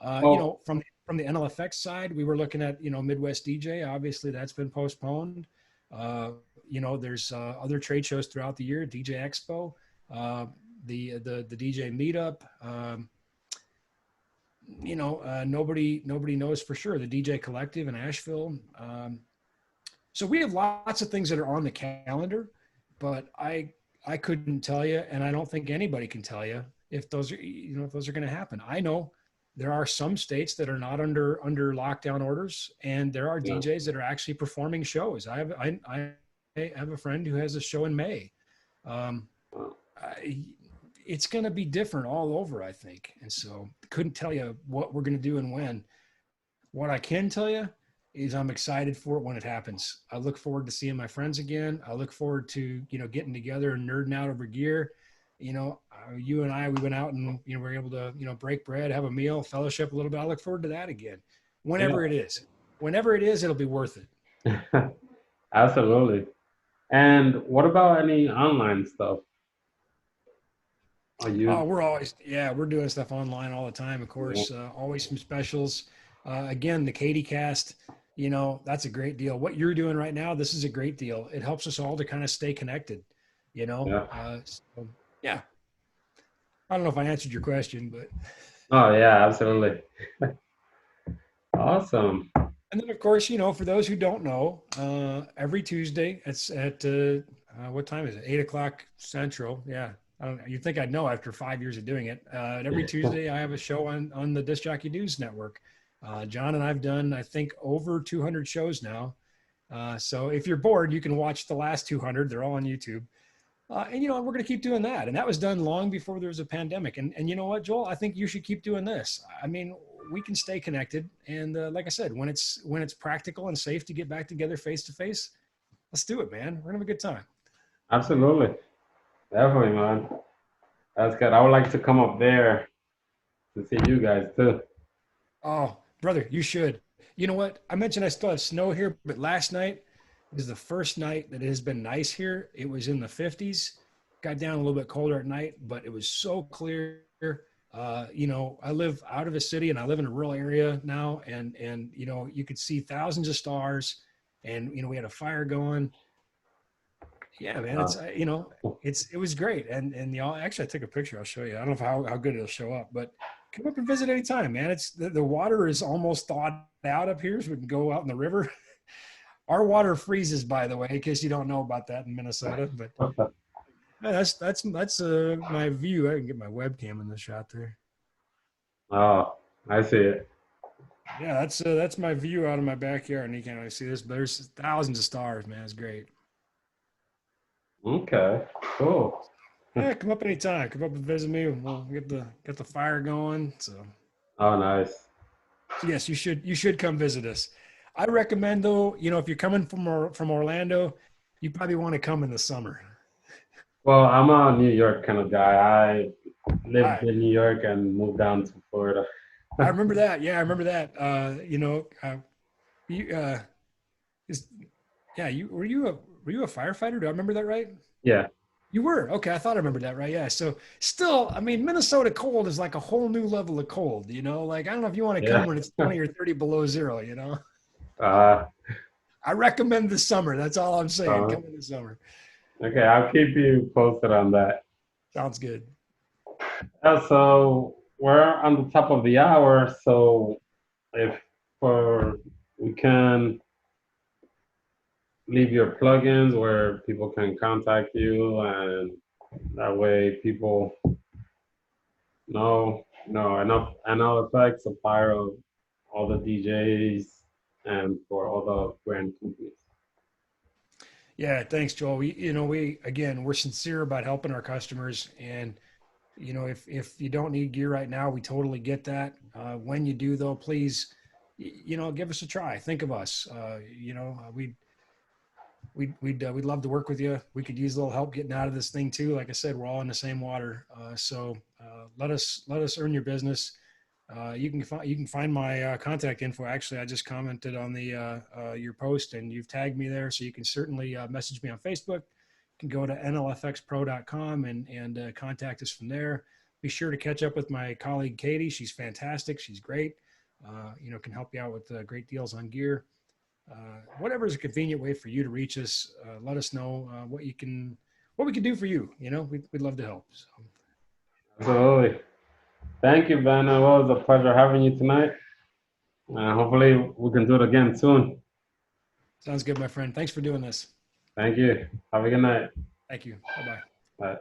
You Well, know, from the NLFX side, we were looking at, you know, Midwest DJ. Obviously, that's been postponed. Uh, you know, there's other trade shows throughout the year, DJ Expo, uh, the DJ Meetup. You know, nobody knows for sure. The DJ Collective in Asheville. So we have lots of things that are on the calendar, but I couldn't tell you, and I don't think anybody can tell you if those are, you know, if those are going to happen. I know there are some states that are not under lockdown orders, and there are yeah. DJs that are actually performing shows. I have a friend who has a show in May. Um, I, it's going to be different all over, I think, and so couldn't tell you what we're going to do and when. What I can tell you is I'm excited for it when it happens. I look forward to seeing my friends again. I look forward to, you know, getting together and nerding out over gear. You know, you and I, we went out and, you know, we were able to, you know, break bread, have a meal, fellowship a little bit. I look forward to that again. Whenever it is. Whenever it is, it'll be worth it. Yeah. Absolutely. And what about any online stuff? Are Oh, you? we're always, yeah, we're doing stuff online all the time, of Yeah. course. Always some specials. Again, the Katie cast, you know, that's a great deal. What you're doing right now, this is a great deal. It helps us all to kind of stay connected, you know? Yeah. So, yeah, I don't know if I answered your question, but, Oh yeah, absolutely. Awesome. and then of course, you know, for those who don't know, every Tuesday it's at, what time is it? 8 o'clock Central. Yeah. I don't know. You'd think I'd know after 5 years of doing it. Every Tuesday I have a show on the Disc Jockey News Network. John and I've done, I think, over 200 shows now. So if you're bored, you can watch the last 200. They're all on YouTube. And, you know, we're going to keep doing that. And that was done long before there was a pandemic. And you know what, Joel? I think you should keep doing this. I mean, we can stay connected. And like I said, when it's practical and safe to get back together face to face, let's do it, man. We're going to have a good time. Absolutely. Definitely, man. That's good. I would like to come up there to see you guys too. Oh, brother, you should. You know what? I mentioned I still have snow here, but last night is the first night that it has been nice here. It was in the 50s, got down a little bit colder at night, but it was so clear. You know, I live out of a city and I live in a rural area now, and you know, you could see thousands of stars, and you know, we had a fire going. Yeah, man. Uh, It was great. And actually I took a picture. I'll show you. I don't know how good it'll show up, but come up and visit anytime, man. It's the water is almost thawed out up here, so we can go out in the river. Our water freezes, by the way, in case you don't know about that in Minnesota. But yeah, that's my view. I can get my webcam in the shot there. oh, I see it. Yeah, that's my view out of my backyard, and you can't really see this, but there's thousands of stars, man. It's great. Okay, cool. Yeah, come up anytime. Come up and visit me. We'll get the fire going. Oh, nice. So yes, you should come visit us. I recommend though, if you're coming from Orlando, you probably want to come in the summer. Well, I'm a New York kind of guy. I lived I in New York and moved down to Florida. I remember that. Yeah, I remember that. You is yeah, you were you a firefighter? Do I remember that right? Yeah, You were. Okay, I thought I remembered that right. Yeah. So still, I mean, Minnesota cold is like a whole new level of cold. Like I don't know if you want to come yeah. when it's 20 or 30 below zero. Uh, I recommend the summer. That's all I'm saying. uh, Come in the summer. okay, I'll keep you posted on that. Sounds good. So we're on the top of the hour. So if for we can leave your plugins where people can contact you, and that way people know enough NL effects, supplier of all the DJs, and for all the brand companies. Yeah, thanks, Joel. We're sincere about helping our customers, and if you don't need gear right now, we totally get that. When you do, though, please, give us a try. Think of us. We'd love to work with you. We could use a little help getting out of this thing too. Like I said, we're all in the same water. So let us earn your business. You can find my contact info. Actually, I just commented on the your post, and you've tagged me there, so you can certainly message me on Facebook. You can go to nlfxpro.com and contact us from there. Be sure to catch up with my colleague Katie. She's fantastic. She's great. Can help you out with great deals on gear. Whatever is a convenient way for you to reach us, let us know what we can do for you. We'd love to help. So, Absolutely. Thank you, Ben. It was a pleasure having you tonight. Hopefully, we can do it again soon. sounds good, my friend. Thanks for doing this. Thank you. Have a good night. Thank you. Bye bye. Bye.